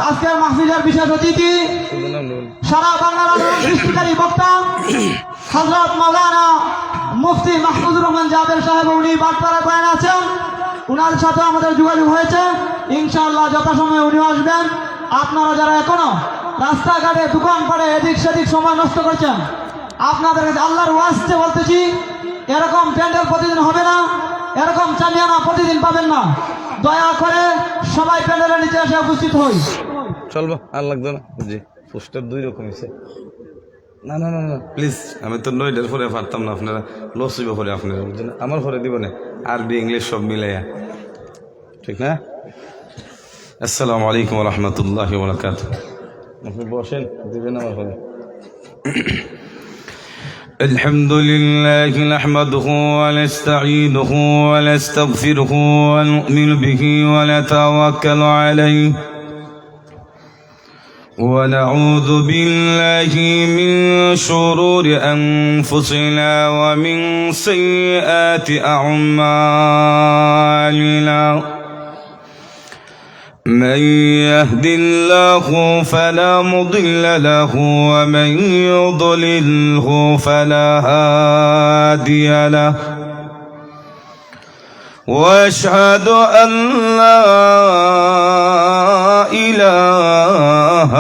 আজকের মাহফিলের বিশেষ অতিথি সারা বাংলার সৃষ্টিকারী বক্তা হযরত মাওলানা মুফতি মাহমুদুর রহমান জাবের সাহেব, উনি বাটপাড়ায় বয়ান আছেন। উনার সাথে আমাদের যোগাযোগ হয়েছে, ইনশাআল্লাহ যথাসময়ে উনি আসবেন। আপনারা যারা এখনো রাস্তাঘাটে দোকান পাড়ে এদিক সেদিক সময় নষ্ট করছেন, আপনাদের কাছে আল্লাহর ওয়াস্তে বলতেছি, এরকম প্যান্ডেল প্রতিদিন হবে না, এরকম চামিয়ানা প্রতিদিন পাবেন না। দয়া করে সবাই প্যান্ডেলের নিচে এসে উপস্থিত হই। চলবো আর লাগতো না, জি পোস্টার দুই রকম হয়েছে। না না না না প্লিজ, আমি তো নইটার পরে পারতাম না, আপনারা লস হইব পরে, আপনারা বুঝছেন, আমার পরে দিব না, আরবি ইংলিশ সব মিলাইয়া, ঠিক না? আসসালামু আলাইকুম রহমতুল্লাহ বারাকাতুহু। আপনি বসেন, দিবেন আমার পরে। الحمد لله نحمده ونستعينه ونستغفره ونؤمن به ونتوكل عليه ونعوذ بالله من شرور أنفسنا ومن سيئات أعمالنا. من يهد الله فلا مضل له ومن يضلله فلا هادي له. واشهد ان لا اله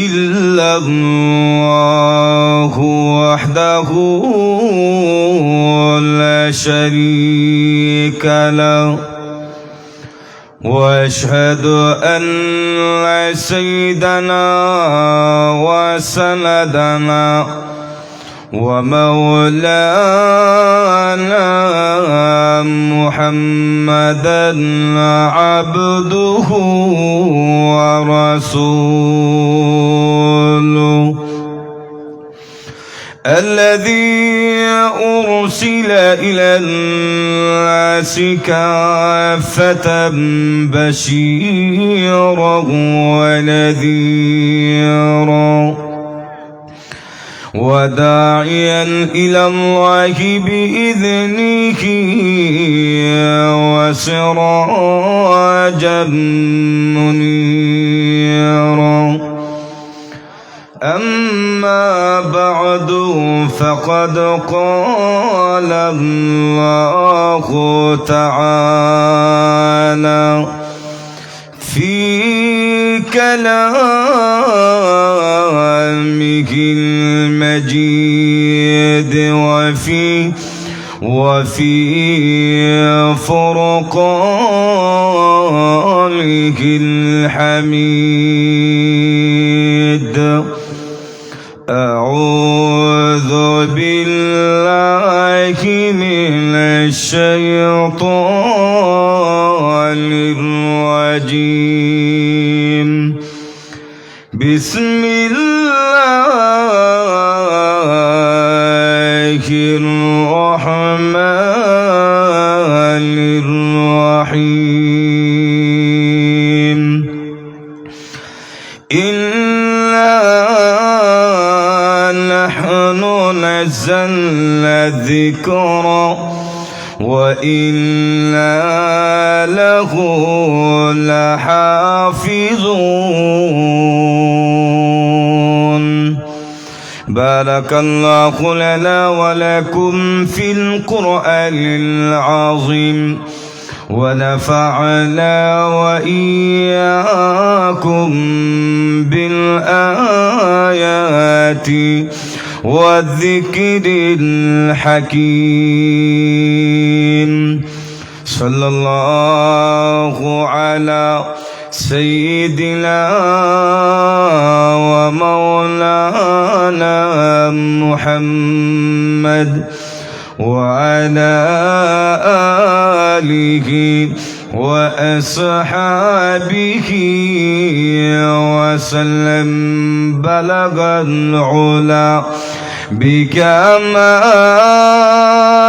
الا الله وحده لا شريك له. واشهد ان سيدنا وسندنا ومولانا محمدا عبده ورسوله الذي أرسل إلى الناس كافة بشيرا ونذيرا وداعيا إلى الله بإذنه وسراجا منيرا. أما بعد فقد قال الله تعالى في كلامه المجيد وفي فرقانه الحميد. أعوذ بالله من الشيطان الرجيم. بسم الله الرحمن الرحيم. نحن نزلنا الذكر وإنا له لحافظون. بارك الله لنا ولكم في القرآن العظيم ونفعنا وإياكم بالآيات والذكر الحكيم. صلى الله على سيدنا ومولانا محمد وعلى آله وأصحابه وسلم. بلغ العلا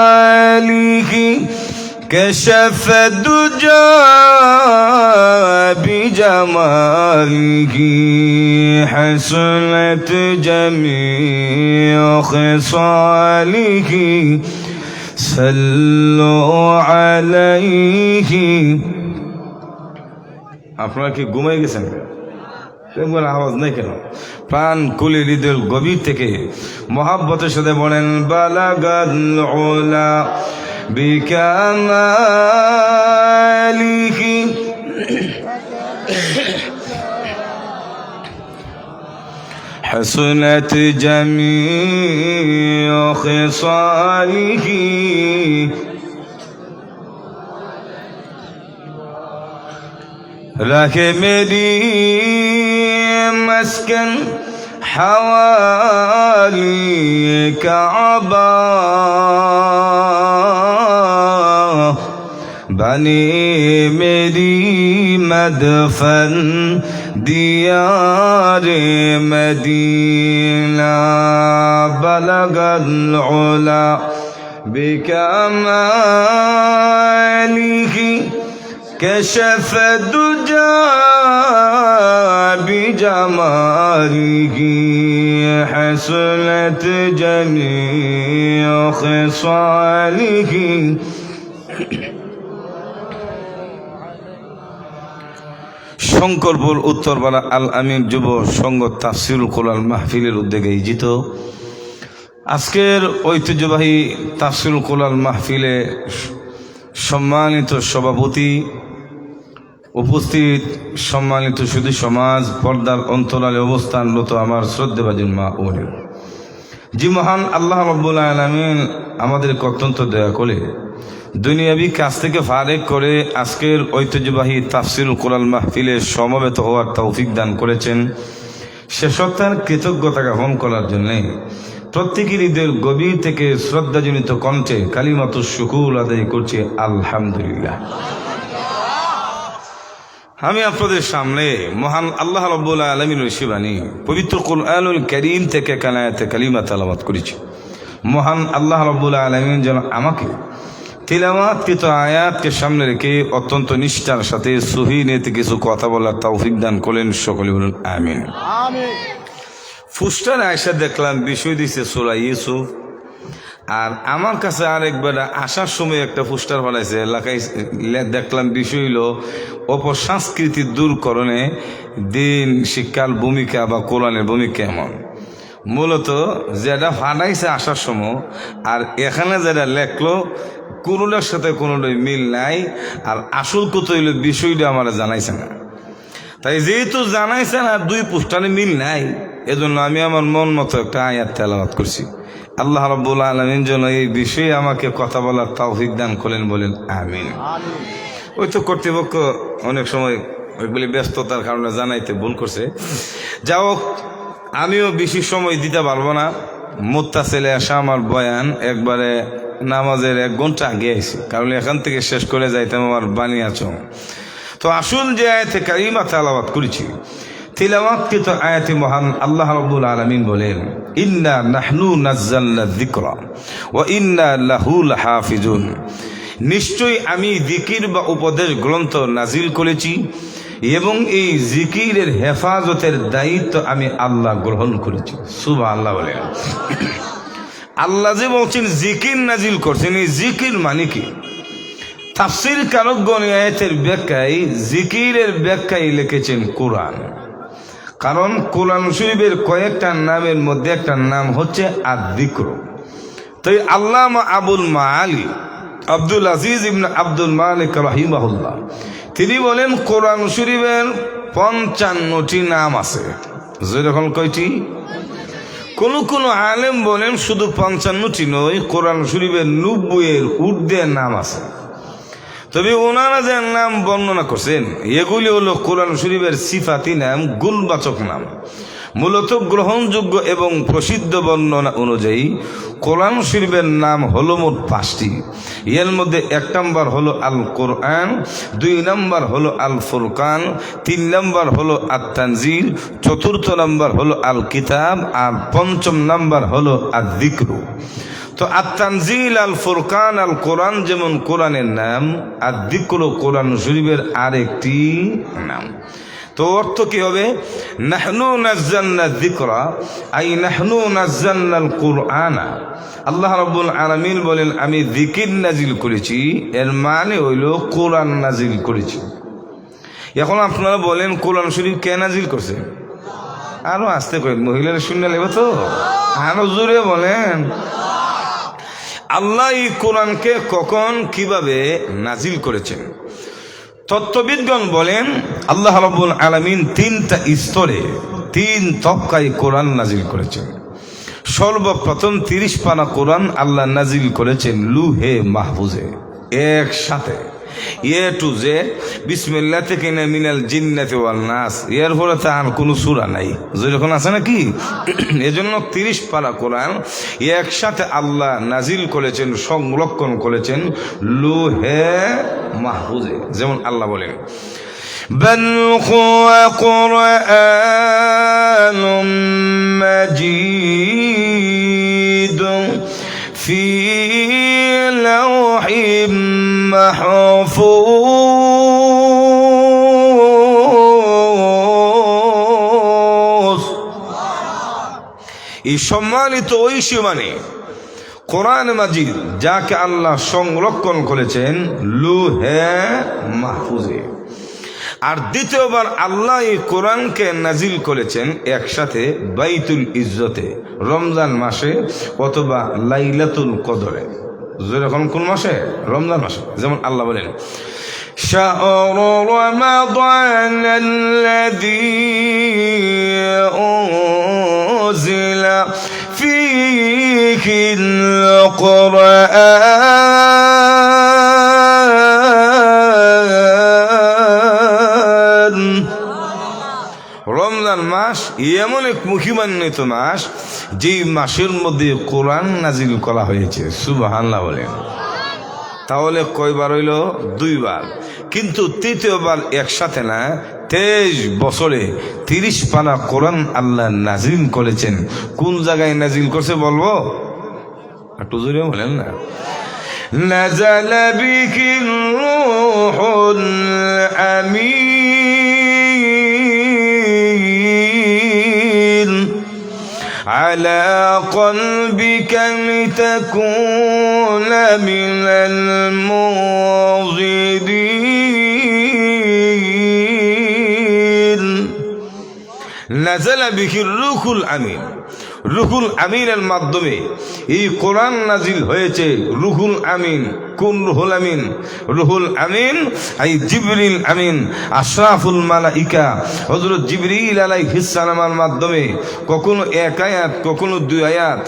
بكماله كشف الدجى بجماله. حسنت جميع خصاله. صلوا عليه আপনারা কি ঘুমাই গেছেন? আওয়াজ নাই কেন? প্রাণ কুলি হৃদয়ের গভীর থেকে মহাব্বতের সাথে বলেন বালাগাল উলা বিকামালিহি حسنت جميع خصاله رکھ میری مسکن حوالی کعبہ بنی میری مدفن دیار مدینہ بلغ العلا بکماله كشف الدجى بجماله حسنت جميع خصاله শঙ্করপুর উত্তরপাড়া আল আমিন যুব সংঘ তাফসিরুল কোরআন মাহফিলের উদ্যোগে আয়োজিত আজকের ঐতিহ্যবাহী তাফসিরুল কোরআন মাহফিলে সম্মানিত সভাপতি, উপস্থিত সম্মানিত সুধী সমাজ, পর্দার অন্তরালে অবস্থানরত আমার শ্রদ্ধেভাজন মা ও বোনেরা, জি মহান আল্লাহ রাব্বুল আলামিন আমাদেরকে অত্যন্ত দয়া করে দুনিয়াবি কাজ থেকে ফারেক করে আজকের ঐতিহ্যবাহী তাফসিরুল কোরআন মাহফিলে সমবেত হওয়ার তৌফিক দান করেছেন। সে সত্তার কৃতজ্ঞতা জ্ঞাপন করার জন্যে প্রত্যেকের হৃদয়ের গভীর থেকে শ্রদ্ধাজনিত কণ্ঠে কালিমাতুশ শুকুর আদায় করছে আলহামদুলিল্লাহ। আমি আপনাদের সামনে মহান আল্লাহ রাব্বুল আলামিনের শিবানী পবিত্র কুরআনুল কারীম থেকে কানায়াতে কালিমা তেলাওয়াত করেছি। মহান আল্লাহ রাব্বুল আলামিন যেন আমাকে তিলাওয়াতকৃত আয়াতকে সামনে রেখে অত্যন্ত নিষ্ঠার সাথে সহিহ নিয়তে কিছু কথা বলার তৌফিক দান করেন। সকলে বলুন আমিন। ফুস্টার আয়সা দেখলাম বিষয় দিছে সূরা ইউসুফ, আর আমার কাছে আরেকবার আসার সময় একটা পোস্টার বানাইছে এলাকায় দেখলাম বিষয় হলো অপসংস্কৃতি দূরকরণে দিন শিক্ষার ভূমিকা বা কোরআনের ভূমিকা এমন। মূলত যেটা ফাটাইছে আসার সময় আর এখানে যেটা লেখলো কোনোটার সাথে কোনোটাই মিল নাই, আর আসল কত হইল বিষয়টা আমার জানাইছে না। তাই যেহেতু জানাইছে না, দুই পোস্টারে মিল নাই, এজন্য আমি আমার মন মতো একটা আয়াত তেলাওয়াত করছি। আল্লাহ রাব্বুল আলামিন যেন এই বিষয়ে আমাকে কথা বলার তৌফিক দান করেন, বলেন আমিন। ওই তো কর্তৃপক্ষ অনেক সময় ওইগুলি ব্যস্ততার কারণে জানাইতে ভুল করছে। যা হোক, আমিও বেশি সময় দিতে পারবো না। মুত্তাসিলে আসা আমার বয়ান একবারে নামাজের 1 ঘন্টা আগে আইছি, কারণ এখান থেকে শেষ করে যাইতাম আমার বানিয়াচং। তো আসুন যে আয়াতে কারিমা তেলাওয়াত করেছি, তিলাওয়াতকৃত আয়াতে মহান আল্লাহ রাব্বুল আলামিন বলেন ইন্না নাহনু নাযালনা যিকরা ওয়া ইন্না লাহু লাহাফিজুন, নিশ্চয়ই আমি জিকির বা উপদেশ গ্রন্থ নাজিল করেছি এবং এই জিকিরের হেফাজতের দায়িত্ব আমি আল্লাহ গ্রহণ করেছি। সুবহানাল্লাহ বলেন। আল্লাহ যে বলছেন জিকির নাজিল করছেন, এই জিকির মানে কি? তাফসীর কারকগণ আয়াতের ব্যাখ্যায় জিকিরের ব্যাখ্যায় লিখেছেন কোরআন, কারণ কোরআন শরীফের কয়েকটা নামের মধ্যে একটা নাম হচ্ছে আয-যিকর। তাই আল্লামা আবুল মাআলি আব্দুল আজিজ ইবনে আব্দুল মালিক রাহিমাহুল্লাহ তিনি বলেন কোরআন শরীফের 55টি নাম আছে। যেরকম কয়টি? কোন আলেম বলেন শুধু 55টি নয়, কোরআন শরীফের 90-এর ঊর্ধ্বে নাম আছে। তবে ওনারা যে নাম বর্ণনা করছেন এগুলি হলো কোরআন শরীফের সিফাতি নাম, গুণবাচক নাম। মূলত গ্রহণযোগ্য এবং প্রসিদ্ধ বর্ণনা অনুযায়ী কোরআন শরীফের নাম হলো মোট 5টি। এর মধ্যে 1 নম্বর হলো আল কোরআন, 2 নম্বর হলো আল ফুরকান, 3 নম্বর হলো আত-তানজিল, 4র্থ নম্বর হলো আল কিতাব, আর 5ম নম্বর হলো আয-যিকর। তো আত-তানজিল, আল ফুরকান, আল কোরআন যেমন কোরআনের নাম, আয-যিকর কোরআন শরীফের আরেকটি নাম। তো অর্থ কি হবে? নাহনু নাযালনা যিকরা আই নাহনু নাযালনাল কুরআনা। আল্লাহ রাব্বুল আলামিন বলেন আমি জিকির নাজিল করেছি, এর মানে হইল কোরআন নাজিল করেছি। এখন আপনারা বলেন কোরআন শরীফ কে নাজিল করছে? আরো আসতে করেন, মহিলারা শুনে নেবে তো, আরো জোরে বলেন। আল্লাহ এই কোরআনকে কখন কিভাবে নাজিল করেছেন? তত্ত্ববিদগণ বলেন আল্লাহ রাব্বুল আলামিন তিনটা স্তরে, তিন তবকায় কোরআন নাজিল করেছেন। সর্বপ্রথম 30 পারা কোরআন আল্লাহ নাজিল করেছেন লুহে মাহফুজে একসাথে, এ টু জেড, বিসমিল্লাহ থেকে না মিনাল জিন্নাতি ওয়াল নাস, এর পরে তো আর কোনো সূরা নাই, যেরকম আছে নাকি। এজন্য 30 পারা কোরআন একসাথে আল্লাহ নাজিল করেছেন, সংরক্ষণ করেছেন লুহে মাহফুজে। যেমন আল্লাহ বলেন بل هو قرآن مجيد في لوح محفوظ। এই সম্মানিত ঐশী মানে কোরআন মাজিদ, যাকে আল্লাহ সংরক্ষণ করেছেন লুহে মাহফুজে। আর দ্বিতীয়বার আল্লাহ এই কোরআনকে নাজিল করেছেন একসাথে বাইতুল ইজ্জতে, রমজান মাসে অথবা লাইলাতুল কদরে। যেরকম কোন মাসে? রমজান মাসে। যেমন আল্লাহ বলেন শাহরু রমাদান আল্লাযী উনজিলা ফীহিল কুরআন। রমজান মাস এমন এক মুখিমান্বিত মাস, যেই মাসের মধ্যে কোরআন নাজিল করা হয়েছে। সুবহানাল্লাহ বলেন। তাহলে কয়বার হইল? 2 বার। কিন্তু তৃতীয়বার একসাথে না, 23 বছরে 30 পারা কোরআন আল্লাহ নাজিল করেছেন। কোন জায়গায় নাজিল করছে বলবো? একটু জোরে বলেন না। নাযালা বিহির রূহুল আমিন আলা কলবিকা লিতাকুনা মিনাল মুনযিরিন। নাযালা বিহির রূহুল আমিন, রুহুল আমিনের মাধ্যমে এই কোরআন নাজিল হয়েছে। রুহুল আমিন কোন রুহুল আমিন? রুহুল আমিন এই জিবরিল আমিন, আশরাফুল মালাইকা হযরত জিবরিল আলাইহিস সালামের মাধ্যমে কখনো 1 আয়াত, কখনো 2 আয়াত,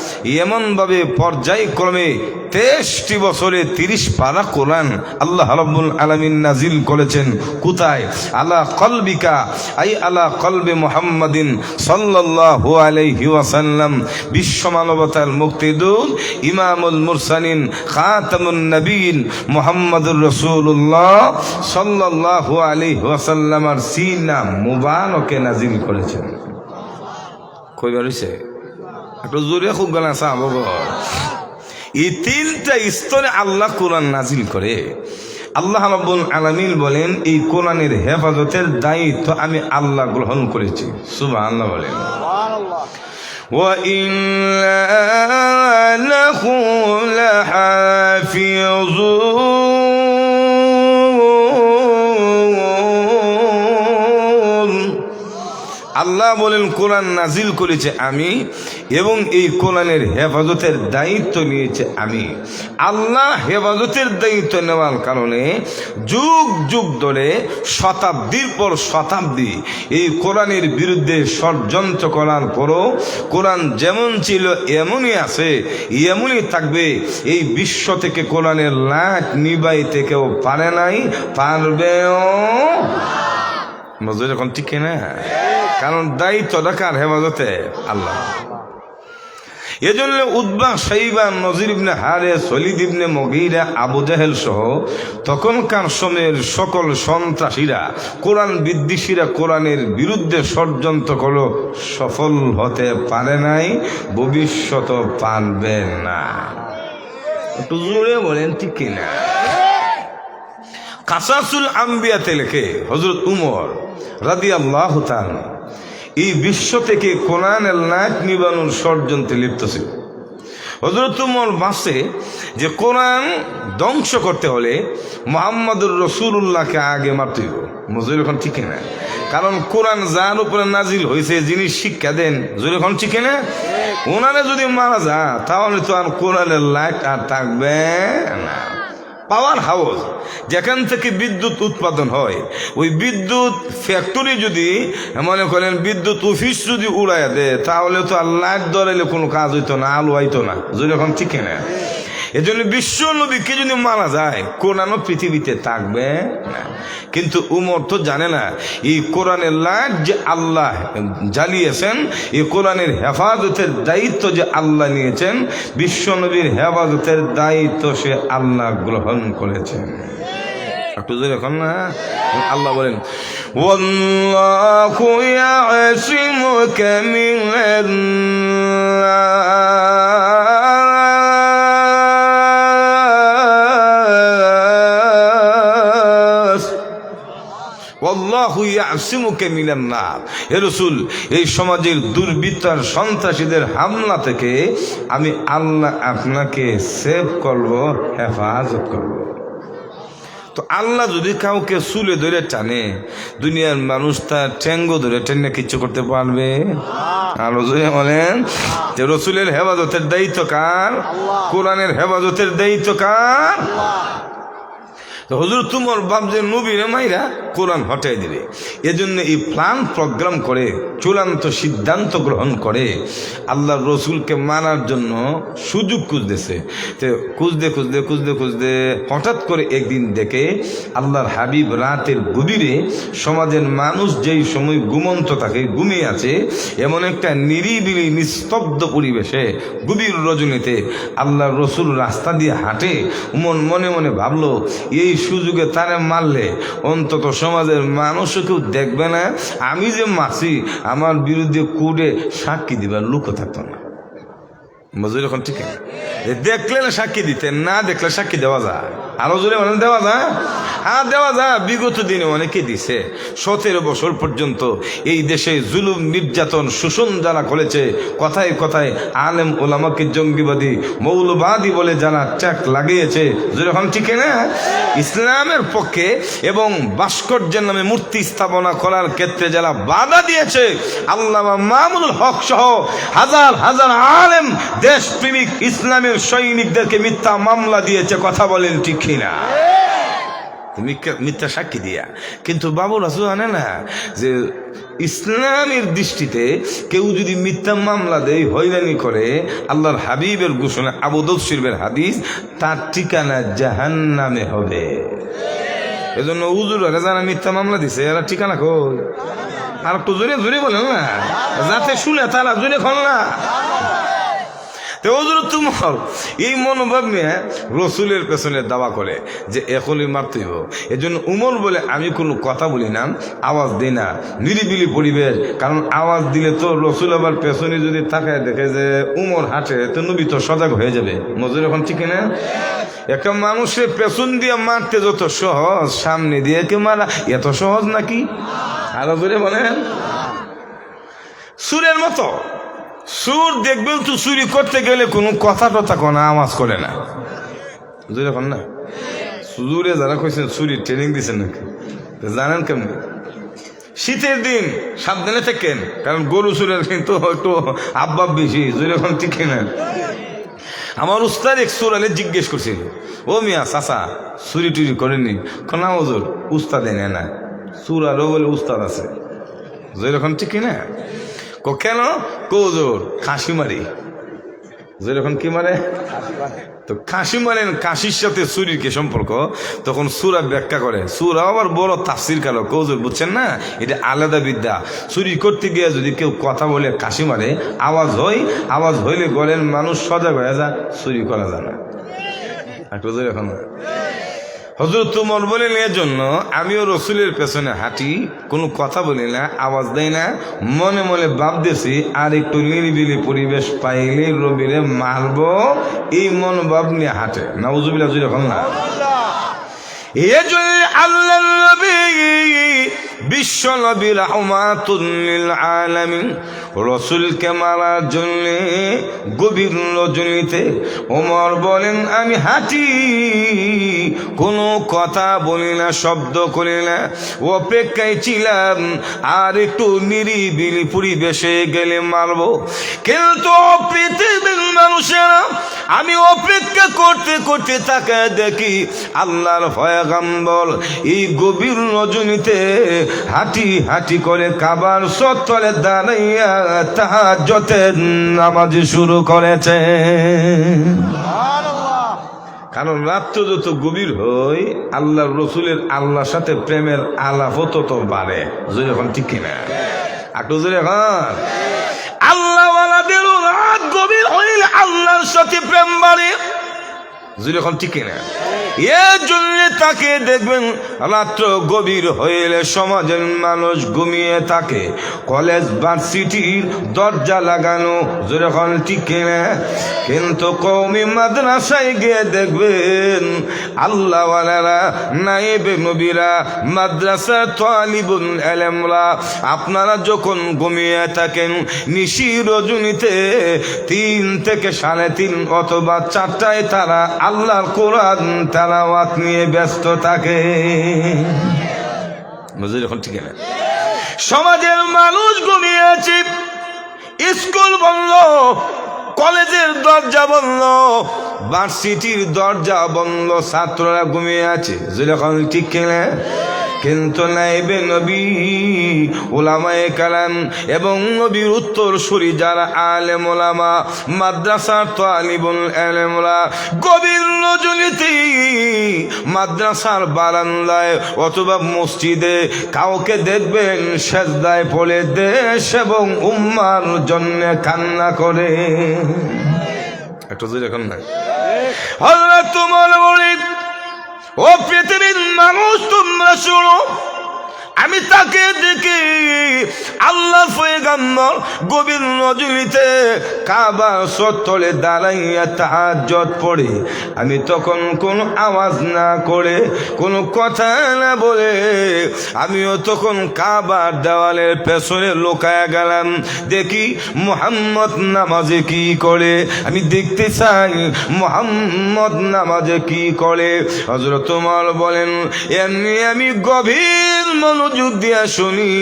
এমন ভাবে পর্যায়ক্রমে 23টি বছরে 30 পারা কোরআন আল্লাহ রাব্বুল আলামিন নাজিল করেছেন। কোথায়? আলা কলবিকা, আই আলা কলবে মুহাম্মাদিন সাল্লাল্লাহু আলাইহি ওয়াসাল্লাম, বিশ্ব মানবতার মুক্তিদূত, ইমামুল মুরসালিন, খাতামুন নবীন মুহাম্মদুর রাসূলুল্লাহ সাল্লাল্লাহু আলাইহি ওয়াসাল্লামের সিনা মুবারকে নাজিল করেছেন। কয়বার হইছে? একটু জোরে খুব গানা সাহাবা। এই 3টা স্তরে আল্লাহ কোরআন নাজিল করে। আল্লাহ রাব্বুল আলামিন বলেন এই কোরআনের হেফাজতের দায়িত্ব আমি আল্লাহ গ্রহণ করেছি। সুবহানাল্লাহ বলেন। ওয়া ইন্না লাহু লাহাফিজুন। আল্লাহ বলেন কোরআন নাজিল করেছে আমি, এবং এই কোরআনের হেফাজতের দায়িত্ব নিয়েছে আমি। আল্লাহ হেফাজতের দায়িত্ব নেওয়ার কারণে যুগ যুগ ধরে, শতাব্দীর পর শতাব্দী এই কোরআনের বিরুদ্ধে ষড়যন্ত্র করার পরও কোরআন যেমন ছিল এমনই আছে, এমনই থাকবে। এই বিশ্ব থেকে কোরআনের লাট নিবাইতে কেউ পারে নাই, পারবেও মজুর এখন ঠিক না, কারণ দায়িত্বটা কার হেফাজতে? আল্লাহ। এজন্য উতবা, শাইবা, নজির ইবনে হারেস, ওলীদ ইবনে মুগীরা, আবু জাহেল সহ তখনকার সময়ের সকল সন্ত্রাসীরা, কোরআন বিদ্বেষীরা কোরআনের বিরুদ্ধে ষড়যন্ত্র করলো, সফল হতে পারে নাই, ভবিষ্যৎ পারবে না। একটু জোরে বলেন ঠিক কিনা? কাসাসুল আম্বিয়াতে লেখে হযরত উমর রাদিয়াল্লাহু তাআলা এই বিশ্ব থেকে কোরআনের লাট নিবানোর ষড়যন্ত্রে লিপ্ত ছিল। হযরত উমর ভাবছে যে কোরআন ধ্বংস করতে হলে মুহাম্মদুর রাসূলুল্লাহকে আগে মারতে হবে। মজুর এখন ঠিক না, কারণ কোরআন যার উপরে নাজিল হয়েছে যিনি শিক্ষা দেন, জোর এখন ঠিক না, ওনারে যদি মারা যায় তাহলে তো আর কোরআনের লাইট আর থাকবে না। পাওয়ার হাউস যেখান থেকে বিদ্যুৎ উৎপাদন হয়, ওই বিদ্যুৎ ফ্যাক্টরি যদি মনে করেন বিদ্যুৎ অফিস যদি উড়াইয়া দেয় তাহলে তো আর লাইট ধরাইলে কোনো কাজ হইতো না, আলো হইতো না, যদি এখন ঠিক না। এজন্য বিশ্ব নবীকে যদি মারা যায় কোরআনও পৃথিবীতে থাকবে না। কিন্তু উমর তো জানে না এই কোরআনের লাইট যে আল্লাহ জ্বালিয়েছেন, এই কোরআনের হেফাজতের দায়িত্ব যে আল্লাহ নিয়েছেন, বিশ্ব নবীর হেফাজতের দায়িত্ব সে আল্লাহ গ্রহণ করেছেন। একটু জোরে এখন না, আল্লাহ বলেন ওয়াল্লাহু ইয়াসিমুকা মিনান নাস, ওয়াল্লাহু ইয়াসিমুকা মিনান নাস। হে রাসূল, এই সমাজের দুর্বৃত্তার সন্ত্রাসীদের হামলা থেকে আমি আল্লাহ আপনাকে সেভ করব, হেফাজত করব। তো আল্লাহ যদি কাউকে চুলে ধরে টানে, দুনিয়ার মানুষ তার ঠ্যাঙ্গ ধরে টেনে কিচ্ছু করতে পারবে? আরো যদি বলেন যে রসুলের হেফাজতের দায়িত্ব কার? কোরআনের হেফাজতের দায়িত্ব কার? হযরত উমর ভাবছে নবীরে মাইরা কোরআন হটাই দিবে, এজন্য এই প্ল্যান প্রোগ্রাম করে চূড়ান্ত সিদ্ধান্ত গ্রহণ করে আল্লাহর রসুলকে মানার জন্য সুযোগ খুঁজতেছে। তো খুঁজতে হঠাৎ করে একদিন দেখে আল্লাহর হাবিব রাতের গভীরে সমাজের মানুষ যেই সময় ঘুমন্ত থাকে, ঘুমিয়ে আছে, এমন একটা নিরিবিলি নিস্তব্ধ পরিবেশে গভীর রজনীতে আল্লাহর রসুল রাস্তা দিয়ে হাঁটে। উমর মনে মনে ভাবলো এই সুযোগে তারে মারলে অন্তত সমাজের মানুষও কেউ দেখবে না, আমি যে মাসি আমার বিরুদ্ধে কোর্টে সাক্ষী দিবার লোকও থাকতো না। মজুর এখন ঠিক আছে, দেখলে না সাক্ষী দিতেন, না দেখলে সাক্ষী দেওয়া যায়। আরো জোরে বলেন দেওয়া যায়? হ্যাঁ দেওয়া যায়। বিগত দিনে অনেকে দিছে। 17 বছর পর্যন্ত এই দেশে জুলুম, নির্যাতন, শোষণ যারা করেছে, কথায় কথায় আলেম ওলামাকে জঙ্গিবাদী, মৌলবাদী বলে যারা ট্যাগ লাগিয়েছে, যখন ঠিক না, ইসলামের পক্ষে এবং ভাস্কর্যের নামে মূর্তি স্থাপনা করার ক্ষেত্রে যারা বাধা দিয়েছে, আল্লামা মামুনুল হক সহ হাজার হাজার আলেম দেশপ্রেমিক ইসলামের সৈনিকদেরকে মিথ্যা মামলা দিয়েছে। কথা বলেন ঠিক কিনা? মিথ্যা সাক্ষী দিয়া। কিন্তু বাবু রাসূল জানে না যে ইসলামের দৃষ্টিতে কেউ যদি মিথ্যা মামলা দেয়, হয়রানি করে, আল্লাহর হাবিবের ঘোষণা, আবু দাউদ শরীফের হাদিস, তার ঠিকানা জাহান্নামে হবে। এজন্য হুজুররা যারা মিথ্যা মামলা দিছে এরা ঠিকানা কই? আর একটু জোরে জোরে বলেন না, যাতে শুনে তারা জোরে খন না। এই মনোভাব নিয়ে রসুলের পেছনে দাওয়া করে যে এখনই মারতেই হোক। এজন্য উমর বলে আমি কোনো কথা বলি না, আওয়াজ দিই না, নিরিবিলি পরিবেশ। কারণ আওয়াজ দিলে তো রসুল আবার পেছনে যদি তাকায় দেখে যে উমর হাঁটে, তো নবী তো সজাগ হয়ে যাবে। মজুর এখন ঠিক না? একটা মানুষের পেছন দিয়ে মারতে যত সহজ, সামনে দিয়ে কে মারা এত সহজ নাকি? আরো জোরে বলেন। সুরের মতো সুর দেখবেন তো, চুরি করতে গেলে কোনো কথা টথা কোনো আওয়াজ করে না, যখন না সুরে যারা কইছেন চুরি ট্রেনিং দিচ্ছেন নাকি জানেন কেমনি? শীতের দিন সাবধানে থাকেন, কারণ গরু চুরের কিন্তু একটু আব্বাব বেশি, যখন ঠিক না। আমার উস্তাদ এক সুরালে জিজ্ঞেস করছিল, ও মিয়া চাচা চুরি টুরি করেননি? না হুজুর, উস্তাদ এনে না, সুরারও বলে উস্তাদ আছে, যখন ঠিক না। কেন? কোজোর খাসি মারি, যখন কি মারে তো খাসি মারেন, কাশির সাথে চুরির কি সম্পর্ক? তখন সুরা ব্যাখ্যা করে, সুরা আবার বড় তাফসির কালো, কোজোর বুঝছেন না, এটা আলাদা বিদ্যা। চুরি করতে গিয়ে যদি কেউ কথা বলে কাশি মারে, আওয়াজ হয়, আওয়াজ হইলে গলেন মানুষ সজাগ হয়ে যায়, চুরি করা যায় না। একটু এখন হযরত উমর বলেন এজন্য আমিও রসুলের পেছনে হাঁটি, কোনো কথা বলি না, আওয়াজ দেয় না, মনে মনে ভাবতেছি আর একটু নিরিবিলি পরিবেশ পাইলে রবিরে মারব, এই মনোভাব নিয়ে হাঁটে। নাউজুবিল্লাহ যখন না, এজন্য আল্লাহর নবী বিশ্ব নবী রাহমাতুল লিল আলামিন রাসূলকে মারার জন্য গভীর রজনীতে ওমর বলেন আমি হাঁটি, কোনো কথা বলি না, শব্দ করি না, অপেক্ষায় ছিলাম আর একটু নিরিবিলি পরিবেশে গেলে মারবো। কিন্তু পৃথিবীর মানুষেরা আমি অপেক্ষা করতে করতে তাকায় দেখি আল্লাহর পয়গম্বর এই গভীর রজনীতে হাঁটি হাঁটি করে কাবার চত্বরে দাঁড়াইয়া তাহাজ্জুদের নামাজ শুরু করেছে। কারণ রাত্র যত গভীর হয় আল্লাহর রসুলের আল্লাহর সাথে প্রেমের আলাপও তত বাড়ে। যখন ঠিক কিনা একটু জোরে এখন আল্লাহওয়ালাদেরও রাত গভীর হইলে আল্লাহর সাথে প্রেম বাড়ে। যখন ঠিক কিনা এর জন্য তাকে দেখবেন রাত্র গভীর হইলে সমাজের মানুষ ঘুমিয়ে থাকে, কলেজ ভার্সিটির দরজা লাগানো। যখন ঠিক কিনা কিন্তু কওমি মাদ্রাসায় গিয়ে দেখবেন আল্লাহওয়ালারা, নায়েবে নবীরা, মাদ্রাসার তালিবুল ইলমরা আপনারা যখন ঘুমিয়ে থাকেন নিশি রজনীতে 3 থেকে 3:30 অথবা 4টায় তারা আল্লাহর কোরআন তেলাওয়াত নিয়ে ব্যস্ত থাকে। বুঝলি এখন ঠিক না? সমাজের মানুষ ঘুমিয়ে আছে, স্কুল বন্ধ, কলেজের দরজা বন্ধ, ভার্সিটির দরজা বন্ধ, ছাত্ররা ঘুমিয়ে আছে। যখন ঠিক কিনা কিন্তু নাইবে নবী, উলামায়ে কেরাম এবং নবীর উত্তরসূরি যারা আলেম ওলামা, মাদ্রাসার তালিবুল ইলমরা গভীর রজনীতে মাদ্রাসার বারান্দায় অথবা মসজিদে কাউকে দেখবেন সেজদায় পড়ে দেশ এবং উম্মার জন্য কান্না করে। একটু এখন নাই হযরত তোমার বলি ও পৃথিবীর মানুষ তোমরা শোনো, আমি তাকে দেখি আল্লাহর পয়গম্বর গভীর রজনীতে কাবার চত্বরে দাঁড়াইয়া তাহাজ্জুদ পড়ে। আমি তখন কোনো আওয়াজ না করে, কোনো কথা না বলে আমিও তখন কাবার দেওয়ালের পেছনে লুকায়া গেলাম। দেখি মুহাম্মদ নামাজে কি করে, আমি দেখতে চাই মুহাম্মদ নামাজে কি করে। হযরত ওমর বলেন এমনি আমি গভীর মনোযোগ দিয়া শুনি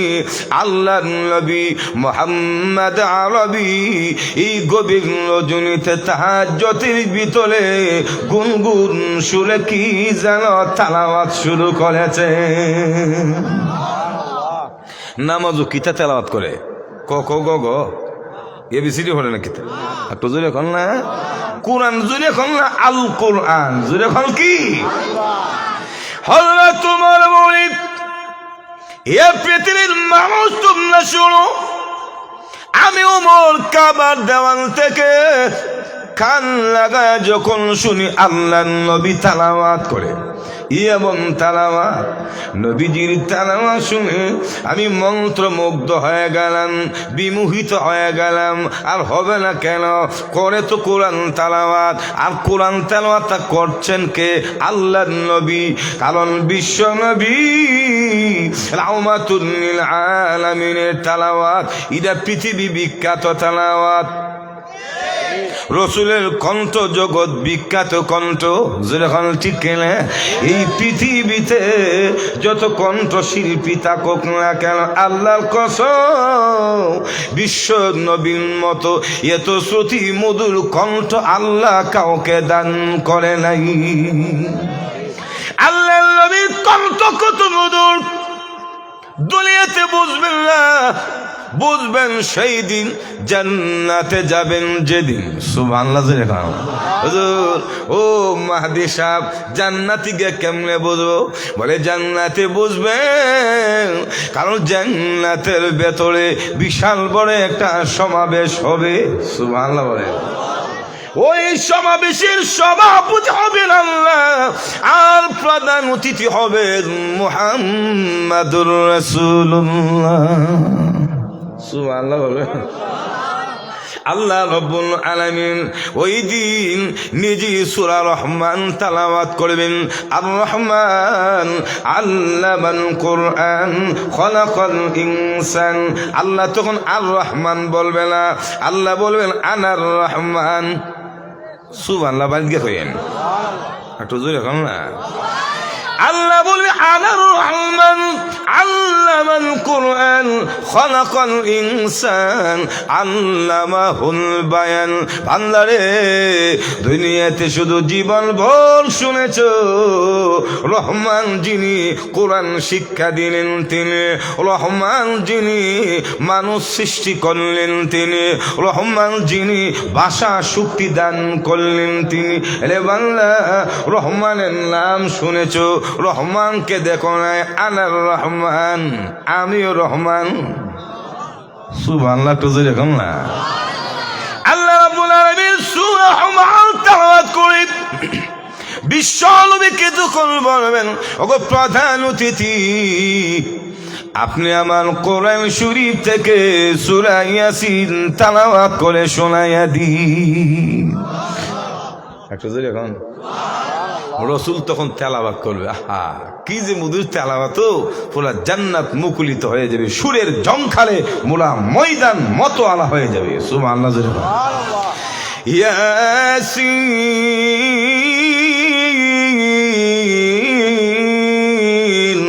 আল্লাহর নবী মুহাম্মদ আরবি এই গভীর রজনীতে তাহাজ্জুদের ভিতরে গুনগুন সুরে কি যেন তেলাওয়াত শুরু করেছে। নামাজও কিতা তেলাওয়াত করে, ক ক গ গ এবিসিডি হলে না কিতা একটু জোরে এখন না, কোরআন জোরে এখন না, আল কোরআন জোরে এখন কি। হযরত ওমর বলেন এ পৃথিবীর মানুষ তোমরা শোনো, আমি ওমর কাবার দেওয়াল থেকে কান লাগায় যখন শুনি আল্লাহর নবী তেলাওয়াত করে, এবং তেলাওয়াত নবীজির তেলাওয়াত শুনে আমি মন্ত্রমুগ্ধ হয়ে গেলাম, বিমোহিত হয়ে গেলাম। আর হবে না কেন, করে তো কোরআন তেলাওয়াত। আর কোরআন তেলাওয়াতটা করছেন কে? আল্লাহর নবী। কারণ বিশ্ব নবী রাহমাতুল লিল আলামিনের তেলাওয়াত এটা পৃথিবী বিখ্যাত তেলাওয়াত। রসুলের কণ্ঠ জগৎ বিখ্যাত কণ্ঠ। যখন ঠিক না এই পৃথিবীতে যত কণ্ঠ শিল্পী থাকুক না কেন, আল্লাহর কসম বিশ্ব নবীর মতো এত শ্রুতি মধুর কণ্ঠ আল্লাহ কাউকে দান করে নাই। আল্লাহর নবীর কণ্ঠ কত মধুর দুনিয়াতে বুঝবেন না, বুঝবেন সেই দিন জান্নাতে যাবেন যেদিন। সুবহানাল্লাহ। হুজুর ও মাহদি সাহেব জান্নাতে গিয়ে কেমনে বুঝবো? বলে জান্নাতে বুঝবেন, কারণ জান্নাতের ভেতরে বিশাল বড় একটা সমাবেশ হবে। সুবহানাল্লাহ বলে। ওই সমাবেশের সভাপতি হবেন আল্লাহ, আর প্রধান অতিথি হবেন মুহাম্মাদুর রাসূলুল্লাহ। সুবহানাল্লাহ বলে। আল্লাহ রব্বুল আলামিন ওই দিন নিজে সূরা রহমান তেলাওয়াত করবেন। আর রহমান আল্লামাল কোরআন খলাকাল ইনসান। আল্লাহ তখন আর রহমান বলবে না, আল্লাহ বলবেন আনার রহমান। সুবহানাল্লাহ, বাড়িতে হইেন একটু জোরে এখন না। আল্লাহ বলবে আনার রহমান আল্লামাল কোরআন খলাকাল ইনসান আল্লামাহুল বায়ান। বান্দারে, দুনিয়াতে শুধু জীবন ভর শুনেছ রহমান যিনি কোরআন শিক্ষা দিলেন তিনি, রহমান যিনি মানুষ সৃষ্টি করলেন তিনি, রহমান যিনি ভাষা শক্তি দান করলেন তিনি। রে বান্দা, রহমানের নাম শুনেছ, রহমানকে দেখো নাই, আনার রহমান, আমিও রহমান। সুবহানাল্লাহ, তো দেখুন না। আল্লাহ রাব্বুল আলামিন সূরা রহমান তেলাওয়াত করে বিশ্ব নবীকে যখন বলবেন, ওগো প্রধান অতিথি, আপনি আমার কোরআন শরীফ থেকে সূরা ইয়াসিন তেলাওয়াত করে শোনাইয়া দিন। একটু জোরে এখন। রসুল তখন তেলাওয়াত করবে, আহা কি যে মধুর তেলাওয়াত, পুরা জান্নাত মুকুলিত হয়ে যাবে, সুরের ঝংকারে মোলা ময়দান মতো আলা হয়ে যাবে। সুবহানাল্লাহ, জোরে বলো ইয়াসিন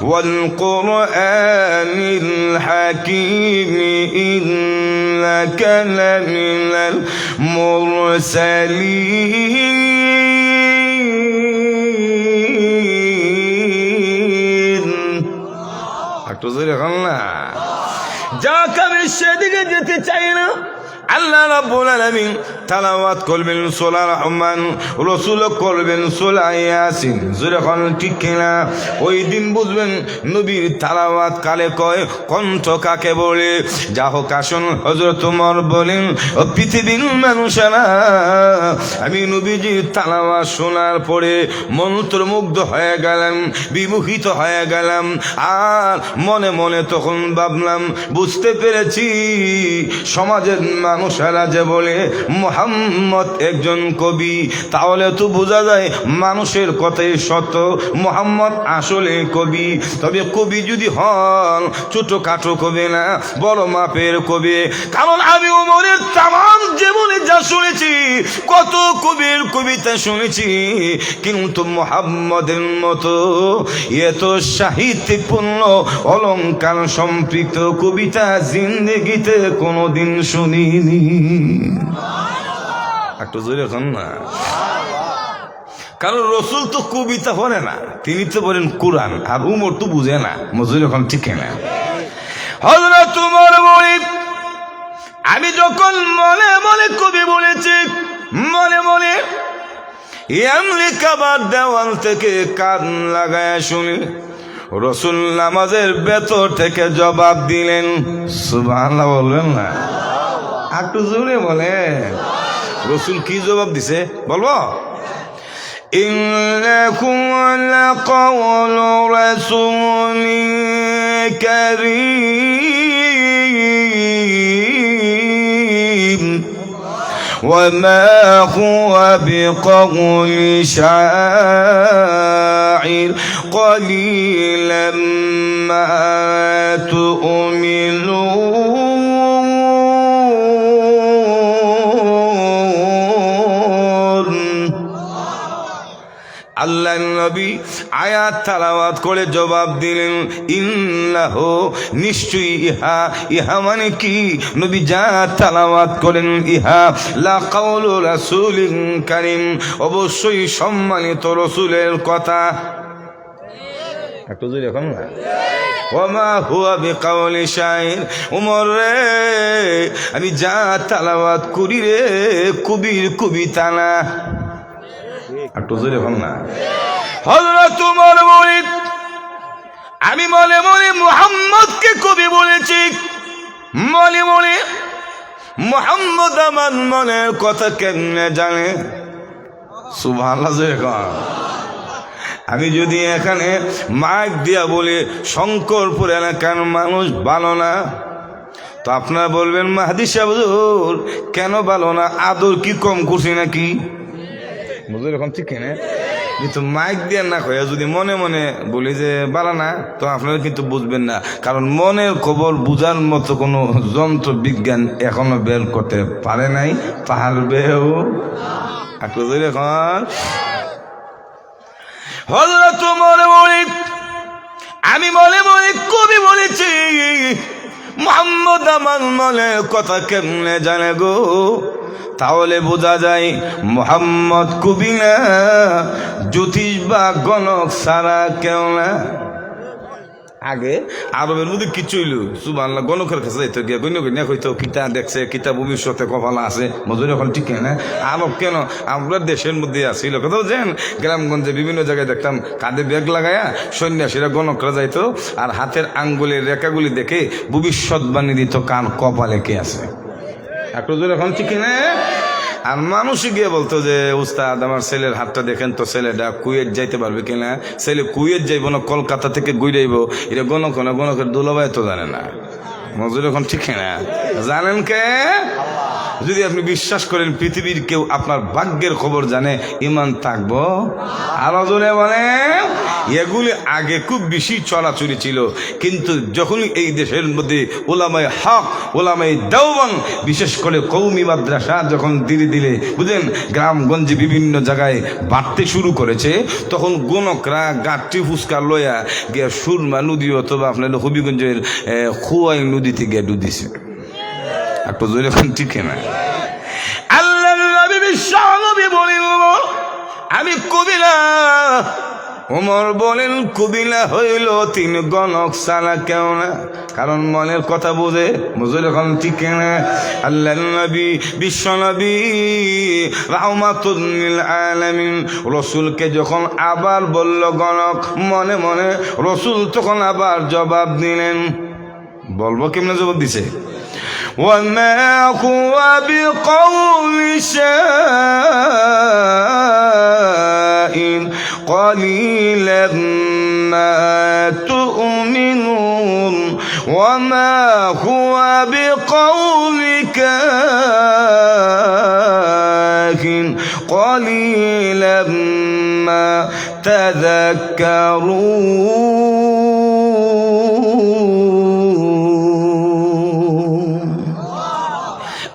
ওয়াল কুরআনিল হাকীম ইন্নাকা লামিনাল মুরসালিন। একটু জোরে বল না। যাক, আমি সেদিকে যেতে চাই না। আল্লাহ রাব্বুল আলামিন তেলাওয়াত করবেন সূরা রহমান, রাসূল করবেন সূরা ইয়াসিন। জোরে কোন ঠিক কিনা? ওই দিন বুঝবেন নবীর তেলাওয়াত কালে কয়, কণ্ঠ কাকে বলে। যা হোক, আসুন হযরত ওমর বলেন, ও পৃথিবীর মানুষেরা, আমি নবীজির তেলাওয়াত শোনার পরে মন্ত্রমুগ্ধ হয়ে গেলাম, বিমোহিত হয়ে গেলাম। আর মনে মনে তখন ভাবলাম, বুঝতে পেরেছি সমাজের মানুষেরা যে বলে মুহাম্মদ একজন কবি, তাহলে তো বোঝা যায় মানুষের কথাই সত্য, মুহাম্মদ আসলে কবি। তবে কবি যদি হন, ছোটখাটো কবি না, বড় মাপের কবি। কারণ আমি ওমরের তামাম জীবনে যা শুনেছি, কত কবির কবিতা শুনেছি, কিন্তু মুহাম্মদের মতো এত সাহিত্যপূর্ণ অলংকার সম্পৃক্ত কবিতা জিন্দেগিতে কোনোদিন শুনিনি। একটু জোরে এখন না। কারণ রসুল তো কবিতা পড়ে না, তিনি তো বলেন কোরআন, আর উমর তো বুঝে না। মজুর এখন ঠিক না। হযরত উমর বলে, আমি যখন মনে মনে কবি বলেছি, মনে মনে এমনি কাবার দেওয়াল থেকে কান লাগায় শুনি, রসুল নামাজের ভেতর থেকে জবাব দিলেন। সুবহানাল্লাহ বলবেন না? একটু জোরে বলে। রসুল কি জবাব দিছে বলবো? ইন্নাকুম লাকাওলু রাসূলিন কারীম ওয়া মা হুয়া বিকাওলি শাঈর قليلا ما تؤمنون। আল্লাহ নবী আয়াত তেলাওয়াত করে জবাব দিলেন, ইন্নাহু, নিশ্চয়ই ইহা, ইহা মানে কি? নবী যা তেলাওয়াত করেন, ইহা লা কাওলু রাসূলিন কারীম, অবশ্যই সম্মানিত রাসূলের কথা। একটু জোরে এখন না। ওমা হুয়া বিকাওলি শাইর, উমর রে, আমি যা তেলাওয়াত করি রে, কবির কবিতা না। একটু জোরে এখন না। হযরত উমর বলে, আমি মনে মনে মুহাম্মদকে কবি বলেছি, মনে মনে। মুহাম্মদ আমার মনের কথা কেমনে জানে? সুবহানাল্লাহ জোরে কর। আমি যদি এখানে মাইক দিয়া বলে শঙ্করপুর এলাকার মানুষ ভালো না, তো আপনারা বলবেন মাহাদি সাহেব হুজুর কেন ভালো না, আদর কি কম করছি নাকি? বুঝলি এরকম ঠিক না, কিন্তু মাইক দিয়ে না কয়ে যদি মনে মনে বলি যে বালা না, তো আপনারা কিন্তু বুঝবেন না, কারণ মনের খবর বুঝার মতো কোনো যন্ত্র বিজ্ঞান এখনো বের করতে পারে নাই, পারবেও এখন হযরত মনে মনে আমি মনে মনে কবি বলেছি মুহাম্মদ আমার মনের কথা কেমনে জানে গো? তাহলে বোঝা যায় মুহাম্মদ কবি না, জ্যোতিষ বা গণক সারা কেউ না। আগে আরবের মধ্যে কিছু হইল সুবহানাল্লাহ, গণকের কাছে যাইতো গিয়া গণ্য গণ্য হইতো কিতা দেখছে, কিতা ভবিষ্যতে কপালা আছে, মজুরি এখন ঠিক না। আরব কেন আমরা দেশের মধ্যে আসছিল, কোথাও যেন গ্রামগঞ্জে বিভিন্ন জায়গায় দেখতাম কাঁধে ব্যাগ লাগায়া সন্ন্যাসীরা গণকরা যাইতো, আর হাতের আঙ্গুলের রেখাগুলি দেখে ভবিষ্যৎবাণী দিত কার কপালে কে আছে। এখন ঠিক না। আর মানুষই গিয়ে বলতো যে উস্তাদ আমার ছেলের হাতটা দেখেন তো, ছেলেটা কুয়েত যাইতে পারবে কিনা, ছেলে কুয়েত যাইব না কলকাতা থেকে গুইরাইব, এটা গণক না, গণকের দুলাভাই তো জানে না। মজুর এখন ঠিক না, জানেন কে? যদি আপনি বিশ্বাস করেন পৃথিবীর কেউ আপনার ভাগ্যের খবর জানে, ইমান থাকবো। আর জনে বলে এগুলি আগে খুব বেশি চলাচুরি ছিল, কিন্তু যখন এই দেশের মধ্যে ওলামায়ে হক, ওলামায়ে দেওবন্দ, বিশেষ করে কওমি মাদ্রাসা যখন ধীরে ধীরে বুঝেন গ্রামগঞ্জে বিভিন্ন জায়গায় বাড়তে শুরু করেছে, তখন গণকরা গাঁটটি ফুসকা লয়া গিয়া সুরমা নদী অথবা আপনার হবিগঞ্জের খোয়াই নদীতে গিয়ে ডুদিছে। একটু জোরে এখন ঠিক না। আল্লাহ নবী বিশ্ব নবী বলেন আমি কবিরা, ওমর বলেন কবিলা হইল তিন গণক সারা কেউ না, কারণ মনের কথা বোঝে। মজুর এখন ঠিক না। আল্লাহ নবী বিশ্ব নবী রাহমাতুল লিল আলামিন রসুলকে যখন আবার বলল গণক, মনে মনে রসুল তখন আবার জবাব দিলেন। বলবো কেমনে জবাব দিছে? وما هو بقول شاعر قليلا ما تؤمنون وما هو بقول كاهن قليلا ما تذكرون।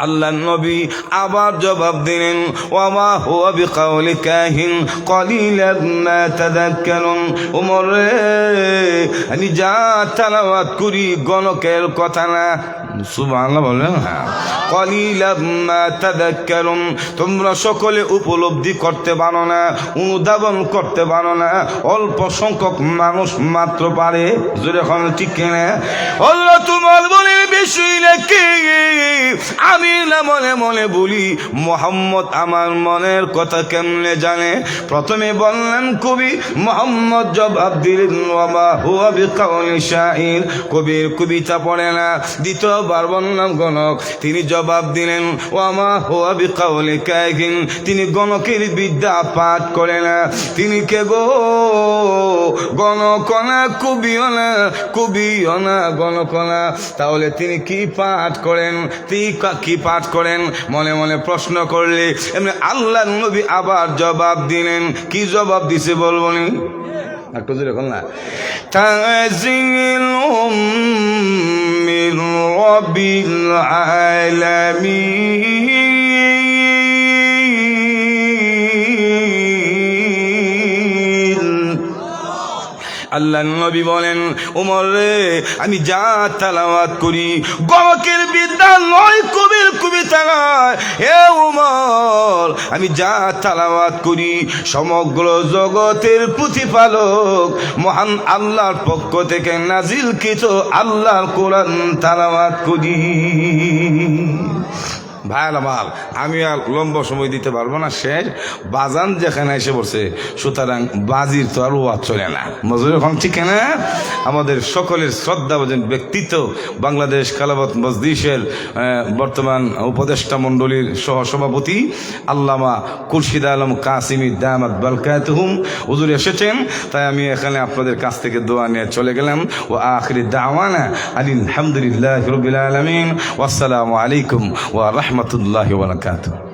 আল্লাহ নবী আবার জবাব দিলেন ওয়ামা হুয়া বিকাউলি কাহিন কলিলাম মা তাযাক্কারুন। ওমর রে, আমি যা তেলাওয়াত করি গণকের কথা না। সুবহানাল্লাহ বলেন। কলিলাম মা তাযাক্কারুন, তোমরা সকলে উপলব্ধি করতে পারো না, অনুধাবন করতে পারো না, অল্প সংখ্যক মানুষ মাত্র পারে। জোরে এখন ঠিক কিনা? আল্লাহ তোমার বলে বেশি নাকি? আমি না মনে মনে বলি মুহাম্মদ আমার মনের কথা কেমনে জানে? প্রথমে বললেন কবি, মুহাম্মদ জবাব দিলেন ওয়ামা হুয়া বিকাউলি শাইর, কবির কবিতা পড়ে না। দ্বিতীয়বার বললাম গণক, তিনি জবাব দিলেন ওয়ামা হুয়া বিকাউলি কাহিন, তিনি গণকের বিদ্যা পাঠ করে না। তিনি কে গো? গণক না, কবিও না, কবিও না, গণক না। তাহলে তিনি কি পাঠ করেন? কি পাঠ করেন? মনে মনে প্রশ্ন করলে এমনি আল্লাহ নবী আবার জবাব দিলেন। কি জবাব দিছে বলবো নি? একটু জোরে বল না। তানজিলুম মির রাব্বিল আলামিন, আল্লাহ নবী বলেন ওমর রে, আমি যা তেলাওয়াত করি গণকের বিদ্যা নয়, কবির কবিতা নয়। হে ওমর, আমি যা তেলাওয়াত করি সমগ্র জগতের প্রতিপালক মহান আল্লাহর পক্ষ থেকে নাজিলকৃত আল্লাহর কোরআন তেলাওয়াত করি। ভাই আমার, আমি আর লম্বা সময় দিতে পারবো না, শেষ বাজান যেখানে এসে পড়ছে, সুতরাং বাজির তো আর ওয়াজ চলে না। মজুর এখন ঠিক না? আমাদের সকলের শ্রদ্ধাভাজন ব্যক্তিত্ব, বাংলাদেশ খেলাফত মজলিসের বর্তমান উপদেষ্টা মণ্ডলীর সহসভাপতি আল্লামা খুরশিদ আলম কাসিমি দামাত বারকাতুহুম হুজুর এসেছেন, তাই আমি এখানে আপনাদের কাছ থেকে দোয়া নিয়ে চলে গেলাম। ও আখিরি দাওয়ানা আলহামদুলিল্লাহি রাব্বিল আলামিন, ওয়াসসালামু আলাইকুম ওয়া রাহমাতুল্লাহি ওয়া বারাকাতুহু।